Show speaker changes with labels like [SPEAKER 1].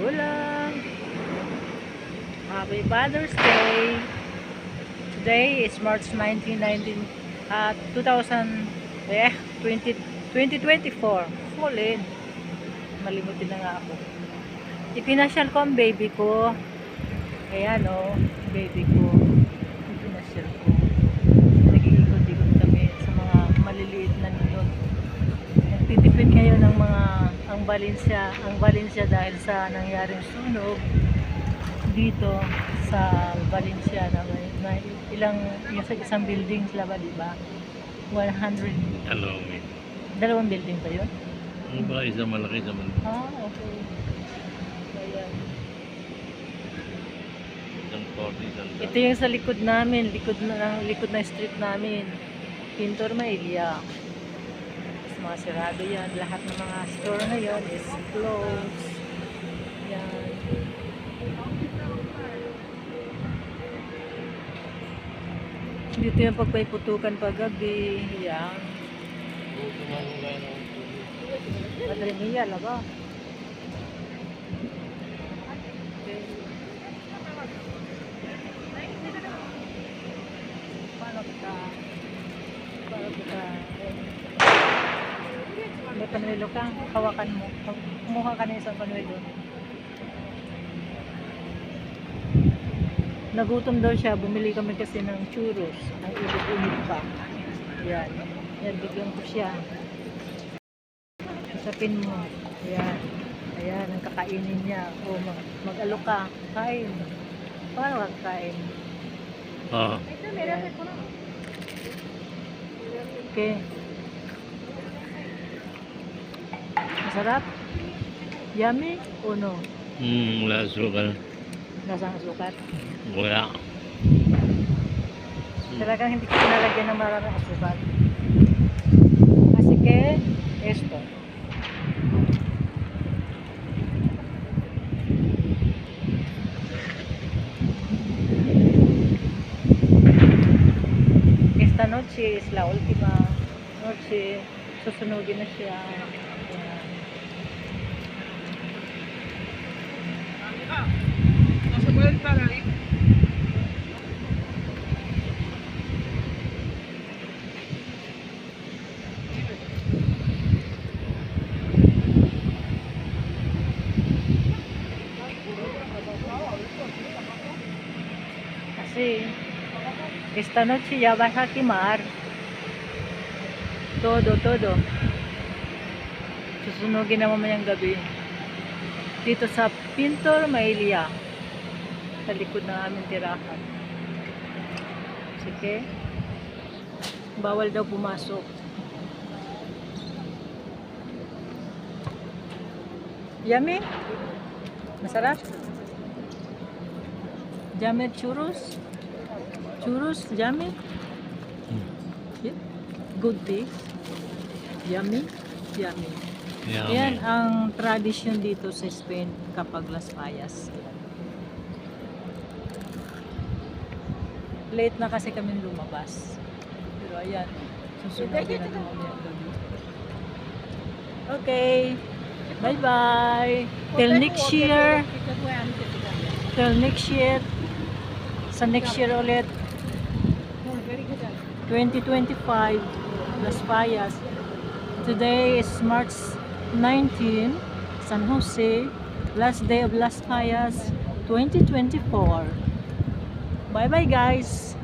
[SPEAKER 1] magulang. Happy Father's Day. Today is March 19, 2024. Fulin. Malimutin na nga ako. Ipinasyal ko ang baby ko. Ayan o, baby ko. Ipinasyal ko. Nag-iikot-ikot kami sa mga maliliit na nilot. Nagtitipid ngayon ng mga ang Valencia dahil sa nangyaring sunog dito sa Valencia na may ilang yung sa isang building sila ba, diba? 100. Dalawang building pa yun?
[SPEAKER 2] Ano ba? Isang malaki, isang malaki.
[SPEAKER 1] Okay. Ayan.
[SPEAKER 2] Isang 40, isang
[SPEAKER 1] Ito yung sa likod namin, likod na street namin. Pintor Mailya. Mga sirado yan. Lahat ng mga store ngayon is closed. Yan. Dito yung pagpaiputukan paggabi. Yan. Madre mia, laba. Paano kita may panuelo ka, hawakan mo. Kumuha ka na isang panuelo. Nagutom daw siya, bumili kami kasi ng churros. Ang init pa. Yan. Yan, bigyan ko siya. Usapin mo. Yan. Ayan, ang kakainin niya. O, mag-alok ka. Kain. Paano kakain?
[SPEAKER 2] Oo.
[SPEAKER 1] Okay. Masarap? Yummy o no?
[SPEAKER 2] Wala sugar.
[SPEAKER 1] Lasang sukat?
[SPEAKER 2] Wala.
[SPEAKER 1] Talagang hindi ko pinalagyan ng maraming sukat. Así que, esto. Esta noche es la última noche. Susunugin na siya. Ayan. Kasi esta noche ya vas a quemar todo. Susunugin na mamayang gabi dito sa Pintor Mailya sa likod ng aming tirahan. Sige, bawal daw pumasok. Yummy? Masarap? Yummy churros? Churros, yummy? Yeah. Good taste. Yummy? Yummy. Yan ang tradisyon dito sa Spain kapag Las Fallas. Late na kasi kami lumabas. Pero ayan, susunodin na naman yung gabi. Okay. Bye-bye. Till next year. Till next year. Sa next year ulit. 2025. Las Fallas. Today is March 19, San Jose, last day of Las Fallas 2024. Bye bye guys.